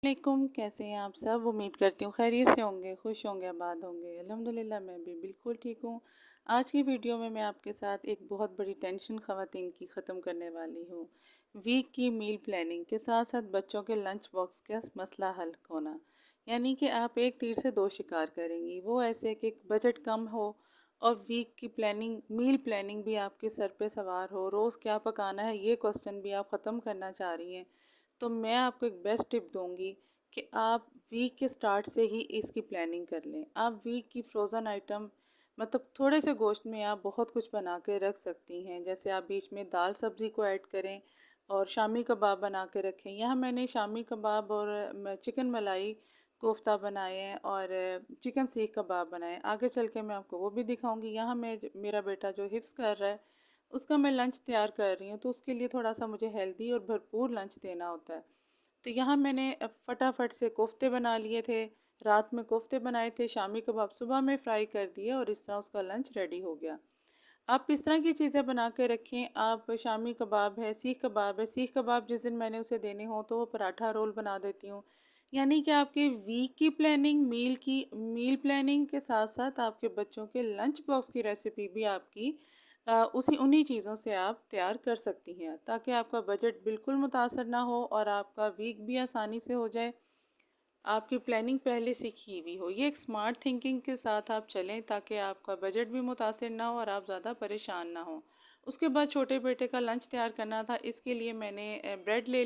वालेकुम, कैसे हैं आप सब? उम्मीद करती हूँ खैरियत से होंगे, खुश होंगे, आबाद होंगे। अल्हम्दुलिल्लाह मैं भी बिल्कुल ठीक हूँ। आज की वीडियो में मैं आपके साथ एक बहुत बड़ी टेंशन ख़वातीन की ख़त्म करने वाली हूँ। वीक की मील प्लानिंग के साथ-साथ बच्चों के लंच बॉक्स का मसला हल होना। यानी कि आप एक तीर से दो शिकार करेंगी। वो ऐसे कि बजट कम हो और वीक की प्लानिंग मील प्लानिंग भी आपके सर पे सवार हो। रोज़ क्या पकाना है ये क्वेश्चन भी आप ख़त्म करना चाह रही हैं। तो मैं आपको एक बेस्ट टिप दूंगी कि आप वीक के स्टार्ट से ही इसकी प्लानिंग कर लें। आप वीक की फ्रोज़न आइटम मतलब थोड़े से गोश्त में आप बहुत कुछ बना के रख सकती हैं। जैसे आप बीच में दाल सब्ज़ी को ऐड करें और शामी कबाब बना के रखें। यहाँ मैंने शामी कबाब और चिकन मलाई कोफ्ता बनाए हैं और चिकन सीख कबाब बनाए हैं। आगे चल के मैं आपको वो भी दिखाऊंगी। यहाँ मेरा बेटा जो हिफ्स कर रहा है उसका मैं लंच तैयार कर रही हूँ, तो उसके लिए थोड़ा सा मुझे हेल्दी और भरपूर लंच देना होता है। तो यहाँ मैंने फटाफट से कोफ्ते बना लिए थे। रात में कोफ्ते बनाए थे, शामी कबाब सुबह में फ्राई कर दिए और इस तरह उसका लंच रेडी हो गया। आप इस तरह की चीज़ें बना के रखें। आप शामी कबाब है, सीख कबाब जिस दिन मैंने उसे देने हों तो वो पराठा रोल बना देती हूँ। यानी कि आपके वीक की प्लानिंग, मील प्लानिंग के साथ-साथ आपके बच्चों के लंच बॉक्स की रेसिपी भी आपकी उसी उन्हीं चीज़ों से आप तैयार कर सकती हैं, ताकि आपका बजट बिल्कुल मुतासर ना हो और आपका वीक भी आसानी से हो जाए। आपकी प्लानिंग पहले से की हुई हो। ये एक स्मार्ट थिंकिंग के साथ आप चलें ताकि आपका बजट भी मुतासिर ना हो और आप ज़्यादा परेशान ना हो। उसके बाद छोटे बेटे का लंच तैयार करना था, इसके लिए मैंने ब्रेड ले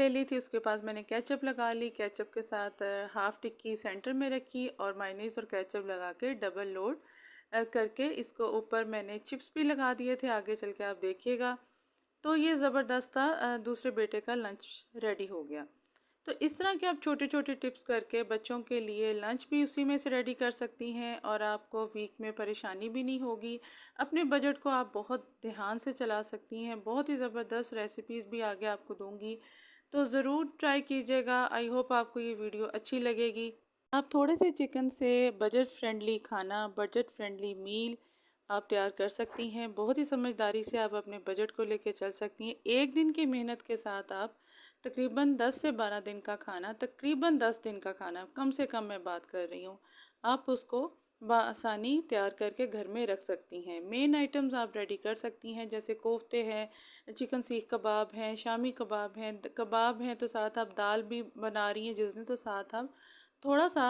ली थी। उसके पास मैंने केचप लगा ली। केचप के साथ हाफ़ टिक्की सेंटर में रखी और मायोनीज़ और केचप लगा के डबल लोड करके इसको ऊपर मैंने चिप्स भी लगा दिए थे। आगे चल के आप देखिएगा। तो ये ज़बरदस्त था। दूसरे बेटे का लंच रेडी हो गया। तो इस तरह के आप छोटे छोटे टिप्स करके बच्चों के लिए लंच भी उसी में से रेडी कर सकती हैं और आपको वीक में परेशानी भी नहीं होगी। अपने बजट को आप बहुत ध्यान से चला सकती हैं। बहुत ही ज़बरदस्त रेसिपीज़ भी आगे आपको दूंगी, तो ज़रूर ट्राई कीजिएगा। आई होप आपको ये वीडियो अच्छी लगेगी। आप थोड़े से चिकन से बजट फ्रेंडली खाना, बजट फ्रेंडली मील आप तैयार कर सकती हैं। बहुत ही समझदारी से आप अपने बजट को लेकर चल सकती हैं। एक दिन की मेहनत के साथ आप तकरीबन 10 से 12 दिन का खाना, तकरीबन 10 दिन का खाना कम से कम मैं बात कर रही हूँ, आप उसको बआसानी तैयार करके घर में रख सकती हैं। मेन आइटम्स आप रेडी कर सकती हैं, जैसे कोफ्ते हैं, चिकन सीख कबाब हैं, शामी कबाब हैं, तो साथ आप दाल भी बना रही हैं जिस दिन, तो साथ आप थोड़ा सा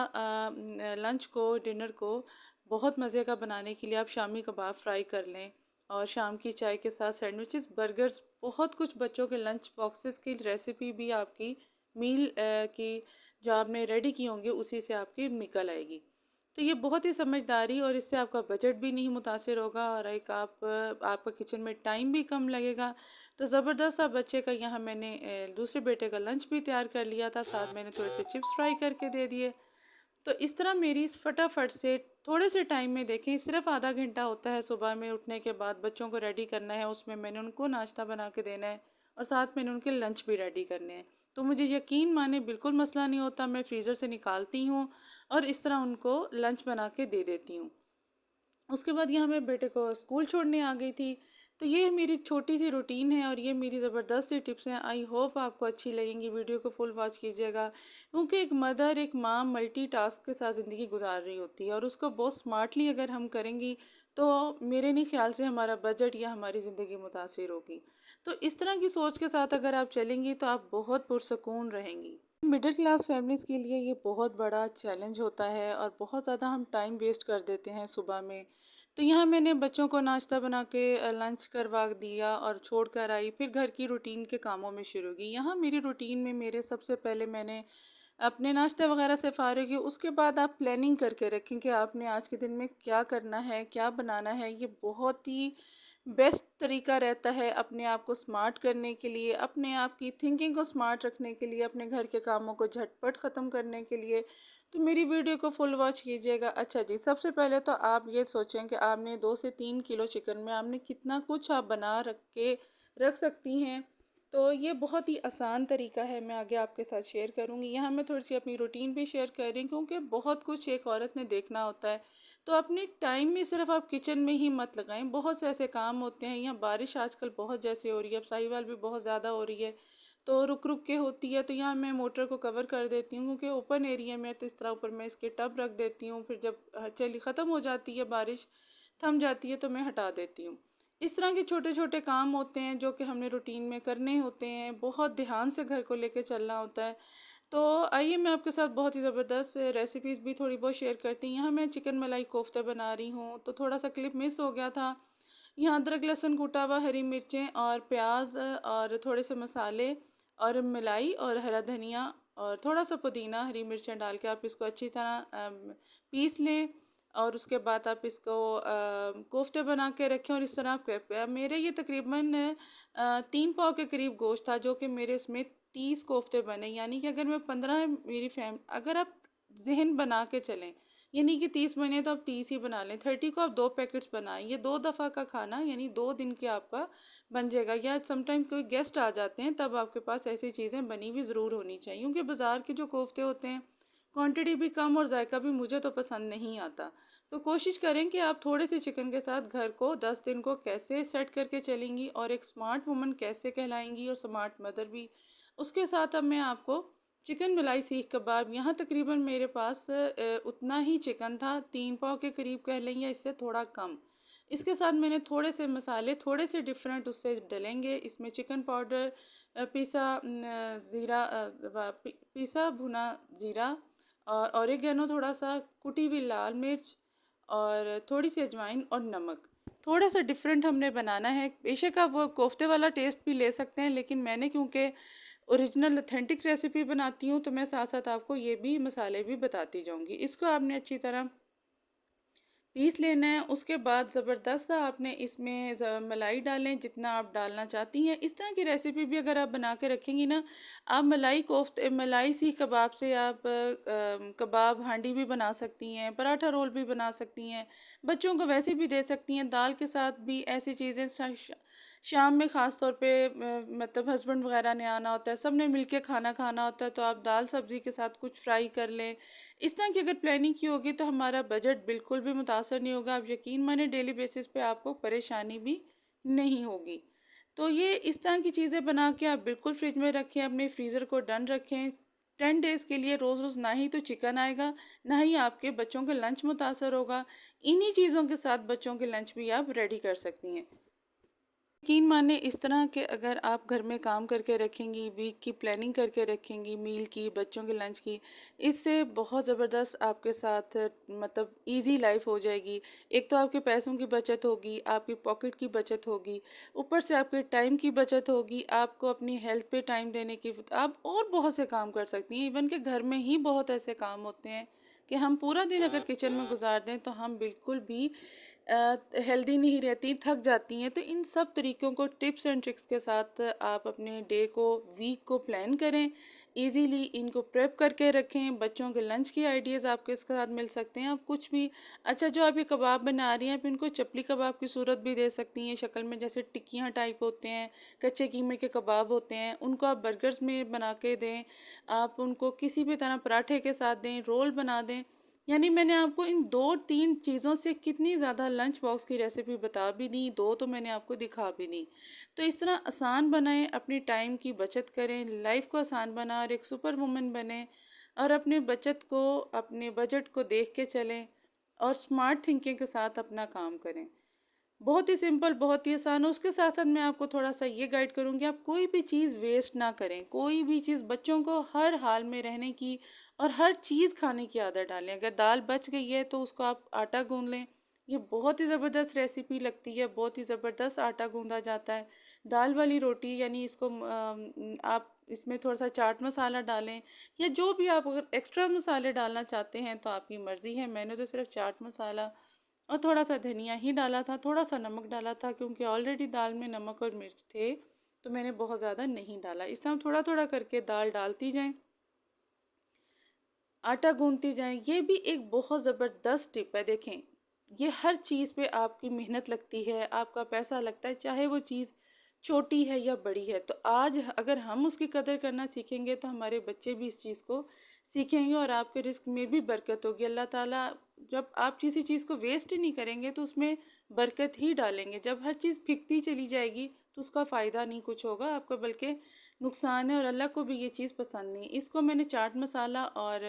लंच को, डिनर को बहुत मज़े का बनाने के लिए आप शामी कबाब फ्राई कर लें और शाम की चाय के साथ सैंडविचेस, बर्गर्स, बहुत कुछ बच्चों के लंच बॉक्सेस की रेसिपी भी आपकी मील की जो आपने रेडी की होंगी उसी से आपकी निकल आएगी। तो ये बहुत ही समझदारी और इससे आपका बजट भी नहीं मुतासिर होगा और एक आपका किचन में टाइम भी कम लगेगा। तो ज़बरदस्त सा बच्चे का यहाँ मैंने दूसरे बेटे का लंच भी तैयार कर लिया था, साथ मैंने थोड़े से चिप्स फ्राई करके दे दिए। तो इस तरह मेरी इस फटाफट से थोड़े से टाइम में, देखें सिर्फ आधा घंटा होता है, सुबह में उठने के बाद बच्चों को रेडी करना है, उसमें मैंने उनको नाश्ता बना के देना है और साथ मैंने उनके लंच भी रेडी करने हैं। तो मुझे यकीन माने बिल्कुल मसला नहीं होता। मैं फ्रीज़र से निकालती हूँ और इस तरह उनको लंच बना के दे देती हूँ। उसके बाद यहाँ मैं बेटे को स्कूल छोड़ने आ गई थी। तो ये मेरी छोटी सी रूटीन है और ये मेरी ज़बरदस्त सी टिप्स हैं। आई होप आपको अच्छी लगेंगी। वीडियो को फुल वॉच कीजिएगा, क्योंकि एक मदर, एक माँ मल्टीटास्क के साथ ज़िंदगी गुजार रही होती है और उसको बहुत स्मार्टली अगर हम करेंगी तो मेरे नहीं ख्याल से हमारा बजट या हमारी ज़िंदगी मुतासिर होगी। तो इस तरह की सोच के साथ अगर आप चलेंगी तो आप बहुत पुरसकून रहेंगी। मिडिल क्लास फैमिलीज़ के लिए ये बहुत बड़ा चैलेंज होता है और बहुत ज़्यादा हम टाइम वेस्ट कर देते हैं सुबह में। तो यहाँ मैंने बच्चों को नाश्ता बना के लंच करवा दिया और छोड़ कर आई, फिर घर की रूटीन के कामों में शुरू की। यहाँ मेरी रूटीन में मेरे सबसे पहले मैंने अपने नाश्ते वगैरह से फ़ारिग हुई। उसके बाद आप प्लानिंग करके रखें कि आपने आज के दिन में क्या करना है, क्या बनाना है। ये बहुत ही बेस्ट तरीका रहता है अपने आप को स्मार्ट करने के लिए, अपने आप की थिंकिंग को स्मार्ट रखने के लिए, अपने घर के कामों को झटपट ख़त्म करने के लिए। तो मेरी वीडियो को फुल वॉच कीजिएगा। अच्छा जी, सबसे पहले तो आप ये सोचें कि आपने 2 से 3 किलो चिकन में आपने कितना कुछ आप बना रख सकती हैं। तो ये बहुत ही आसान तरीका है, मैं आगे आपके साथ शेयर करूँगी। यहाँ मैं थोड़ी सी अपनी रूटीन भी शेयर कर रही हूँ, क्योंकि बहुत कुछ एक औरत ने देखना होता है। तो अपने टाइम में सिर्फ आप किचन में ही मत लगाएं, बहुत से ऐसे काम होते हैं। यहाँ बारिश आजकल बहुत जैसे हो रही है, अब साहिवाल भी बहुत ज़्यादा हो रही है, तो रुक रुक के होती है, तो यहाँ मैं मोटर को कवर कर देती हूँ क्योंकि ओपन एरिया में, तो इस तरह ऊपर मैं इसके टब रख देती हूँ। फिर जब चली ख़त्म हो जाती है, बारिश थम जाती है, तो मैं हटा देती हूँ। इस तरह के छोटे छोटे काम होते हैं जो कि हमने रूटीन में करने होते हैं, बहुत ध्यान से घर को लेके चलना होता है। तो आइए मैं आपके साथ बहुत ही ज़बरदस्त रेसिपीज़ भी थोड़ी बहुत शेयर करती हूँ। यहाँ मैं चिकन मलाई कोफ्ता बना रही हूँ, तो थोड़ा सा क्लिप मिस हो गया था। यहाँ अदरक लहसुन कूटा हुआ, हरी मिर्चें और प्याज और थोड़े से मसाले और मलाई और हरा धनिया और थोड़ा सा पुदीना, हरी मिर्चें डाल के आप इसको अच्छी तरह पीस लें। और उसके बाद आप इसको कोफ्ते बना के रखें और इस तरह आप मेरे ये तकरीबन 3 पाव के करीब गोश्त था, जो कि मेरे उसमें 30 कोफ्ते बने। यानी कि अगर मैं 15 मेरी फैम अगर आप जहन बना के चलें, यानी कि 30 बने तो आप 30 ही बना लें, 30 को आप 2 पैकेट्स बनाएं। ये 2 दफ़ा का खाना यानी 2 दिन के आपका बन जाएगा। या समटाइम कोई गेस्ट आ जाते हैं तब आपके पास ऐसी चीज़ें बनी हुई ज़रूर होनी चाहिए, क्योंकि बाज़ार के जो कोफ्ते होते हैं क्वांटिटी भी कम और जायका भी मुझे तो पसंद नहीं आता। तो कोशिश करें कि आप थोड़े से चिकन के साथ घर को 10 दिन को कैसे सेट करके चलेंगी और एक स्मार्ट वुमन कैसे कहलाएंगी और स्मार्ट मदर भी। उसके साथ अब मैं आपको चिकन मलाई सीख कबाब, यहाँ तकरीबन मेरे पास उतना ही चिकन था, 3 पाव के करीब कह लें या इससे थोड़ा कम। इसके साथ मैंने थोड़े से मसाले थोड़े से डिफरेंट उससे डलेंगे। इसमें चिकन पाउडर, ज़ीरा, पीसा भुना ज़ीरा और ऑरिगेनो, थोड़ा सा कुटी हुई लाल मिर्च और थोड़ी सी अजवाइन और नमक। थोड़ा सा डिफरेंट हमने बनाना है। बेशक आप वो कोफ्ते वाला टेस्ट भी ले सकते हैं, लेकिन मैंने क्योंकि ओरिजिनल ऑथेंटिक रेसिपी बनाती हूँ तो मैं साथ साथ आपको ये भी मसाले भी बताती जाऊँगी। इसको आपने अच्छी तरह पीस लेना है। उसके बाद ज़बरदस्त सा आपने इसमें मलाई डालें जितना आप डालना चाहती हैं। इस तरह की रेसिपी भी अगर आप बना के रखेंगी ना, आप मलाई सीख कबाब से आप कबाब हांडी भी बना सकती हैं, पराठा रोल भी बना सकती हैं, बच्चों को वैसे भी दे सकती हैं, दाल के साथ भी ऐसी चीज़ें। शाम में ख़ास तौर पे मतलब हस्बैंड वगैरह ने आना होता है, सब ने मिल के खाना खाना होता है, तो आप दाल सब्ज़ी के साथ कुछ फ्राई कर लें। इस तरह की अगर प्लानिंग की होगी तो हमारा बजट बिल्कुल भी मुतासर नहीं होगा। आप यकीन माने डेली बेसिस पे आपको परेशानी भी नहीं होगी। तो ये इस तरह की चीज़ें बना के आप बिल्कुल फ्रिज में रखें, अपने फ्रीज़र को डन रखें 10 डेज़ के लिए। रोज़ रोज़ ना ही तो चिकन आएगा, ना ही आपके बच्चों का लंच मुतासर होगा। इन्हीं चीज़ों के साथ बच्चों के लंच भी आप रेडी कर सकती हैं। यकीन माने इस तरह के अगर आप घर में काम करके रखेंगी, वीक की प्लानिंग करके रखेंगी, मील की, बच्चों के लंच की, इससे बहुत ज़बरदस्त आपके साथ मतलब इजी लाइफ हो जाएगी। एक तो आपके पैसों की बचत होगी, आपकी पॉकेट की बचत होगी, ऊपर से आपके टाइम की बचत होगी, आपको अपनी हेल्थ पे टाइम देने की, आप और बहुत से काम कर सकती हैं। इवन के घर में ही बहुत ऐसे काम होते हैं कि हम पूरा दिन अगर किचन में गुजार दें तो हम बिल्कुल भी हेल्दी नहीं रहती, थक जाती हैं। तो इन सब तरीक़ों को टिप्स एंड ट्रिक्स के साथ आप अपने डे को, वीक को प्लान करें, इजीली इनको प्रेप करके रखें। बच्चों के लंच की आइडियाज़ आपको इसके साथ मिल सकते हैं। आप कुछ भी अच्छा जो आप ये कबाब बना रही हैं, आप इनको चपली कबाब की सूरत भी दे सकती हैं शक्ल में, जैसे टिक्कियाँ टाइप होते हैं, कच्चे कीमे के कबाब होते हैं, उनको आप बर्गर्स में बना के दें। आप उनको किसी भी तरह पराठे के साथ दें, रोल बना दें। यानी मैंने आपको इन 2-3 चीज़ों से कितनी ज़्यादा लंच बॉक्स की रेसिपी बता भी दी, 2 तो मैंने आपको दिखा भी दी। तो इस तरह आसान बनाएँ, अपनी टाइम की बचत करें, लाइफ को आसान बनाएँ और एक सुपर वुमन बनें और अपने बचत को, अपने बजट को देख के चलें और स्मार्ट थिंकिंग के साथ अपना काम करें। बहुत ही सिंपल, बहुत ही आसान है। उसके साथ-साथ मैं आपको थोड़ा-सा ये गाइड करूँगी, आप कोई भी चीज़ वेस्ट ना करें। कोई भी चीज़, बच्चों को हर हाल में रहने की और हर चीज़ खाने की आदत डालें। अगर दाल बच गई है तो उसको आप आटा गूँध लें। ये बहुत ही ज़बरदस्त रेसिपी लगती है, बहुत ही ज़बरदस्त आटा गूँधा जाता है। दाल वाली रोटी यानी इसको आप इसमें थोड़ा-सा चाट मसाला डालें या जो भी आप अगर एक्स्ट्रा मसाले डालना चाहते हैं तो आपकी मर्ज़ी है। मैंने तो सिर्फ़ चाट मसाला और थोड़ा-सा धनिया ही डाला था, थोड़ा-सा नमक डाला था क्योंकि ऑलरेडी दाल में नमक और मिर्च थे, तो मैंने बहुत ज़्यादा नहीं डाला। इस तरह थोड़ा-थोड़ा करके दाल डालती जाएँ, आटा गूँथती जाएँ। ये भी एक बहुत ज़बरदस्त टिप है। देखें, ये हर चीज़ पे आपकी मेहनत लगती है, आपका पैसा लगता है, चाहे वो चीज़ छोटी है या बड़ी है। तो आज अगर हम उसकी कदर करना सीखेंगे तो हमारे बच्चे भी इस चीज़ को सीखेंगे और आपके रिज़्क में भी बरकत होगी। अल्लाह ताला जब आप किसी चीज़ को वेस्ट ही नहीं करेंगे तो उसमें बरकत ही डालेंगे। जब हर चीज़ फिकती चली जाएगी तो उसका फ़ायदा नहीं कुछ होगा आपको, बल्कि नुकसान है और अल्लाह को भी ये चीज़ पसंद नहीं। इसको मैंने चाट मसाला और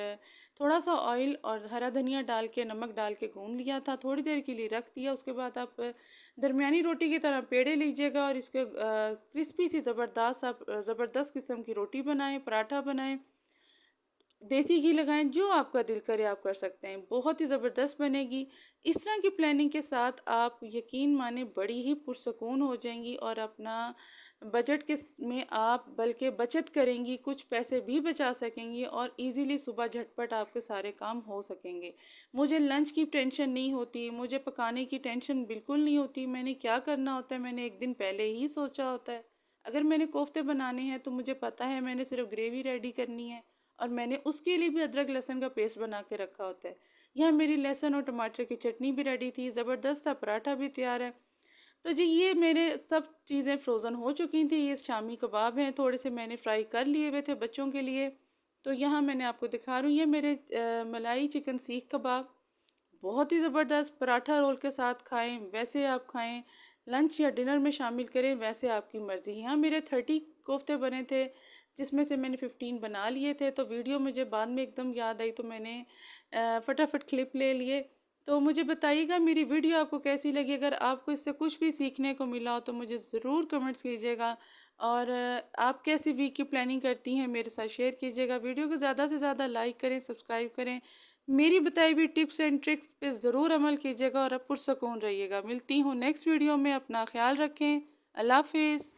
थोड़ा-सा ऑयल और हरा धनिया डाल के, नमक डाल के गूँध लिया था, थोड़ी देर के लिए रख दिया। उसके बाद आप दरमियानी रोटी की तरह पेड़े लीजिएगा और इसके क्रिस्पी सी ज़बरदस्त आप ज़बरदस्त किस्म की रोटी बनाएँ, पराठा बनाएँ। देसी घी लगाएँ, जो आपका दिल करे आप कर सकते हैं, बहुत ही ज़बरदस्त बनेगी। इस तरह की प्लानिंग के साथ आप यकीन मानें बड़ी ही पुरसकून हो जाएँगी और अपना बजट के स में आप बल्कि बचत करेंगी, कुछ पैसे भी बचा सकेंगी और ईज़िली सुबह झटपट आपके सारे काम हो सकेंगे। मुझे लंच की टेंशन नहीं होती, मुझे पकाने की टेंशन बिल्कुल नहीं होती, मैंने क्या करना होता है मैंने 1 दिन पहले ही सोचा होता है। अगर मैंने कोफ्ते बनाने हैं तो मुझे पता है मैंने सिर्फ़ ग्रेवी रेडी करनी है और मैंने उसके लिए भी अदरक लहसुन का पेस्ट बना के रखा होता है। यहाँ मेरी लहसुन और टमाटर की चटनी भी रेडी थी, ज़बरदस्त सा पराठा भी तैयार है। तो जी ये मेरे सब चीज़ें फ्रोज़न हो चुकी थी। ये शामी कबाब हैं, थोड़े से मैंने फ्राई कर लिए हुए थे बच्चों के लिए। तो यहाँ मैंने आपको दिखा रही हूँ, ये मेरे मलाई चिकन सीख कबाब बहुत ही ज़बरदस्त पराठा रोल के साथ खाएँ, वैसे आप खाएँ, लंच या डिनर में शामिल करें, वैसे आपकी मर्ज़ी। यहाँ मेरे 30 कोफ्ते बने थे, जिसमें से मैंने 15 बना लिए थे, तो वीडियो मुझे बाद में एकदम याद आई तो मैंने फटाफट क्लिप ले लिए। तो मुझे बताइएगा मेरी वीडियो आपको कैसी लगी? अगर आपको इससे कुछ भी सीखने को मिला हो तो मुझे ज़रूर कमेंट्स कीजिएगा और आप कैसी वीक की प्लानिंग करती हैं मेरे साथ शेयर कीजिएगा। वीडियो को ज़्यादा से ज़्यादा लाइक करें, सब्सक्राइब करें। मेरी बताई हुई टिप्स एंड ट्रिक्स पे ज़रूर अमल कीजिएगा और आप पुरसकून रहिएगा। मिलती हूँ नेक्स्ट वीडियो में, अपना ख़्याल रखें। अल्लाह हाफ़िज़।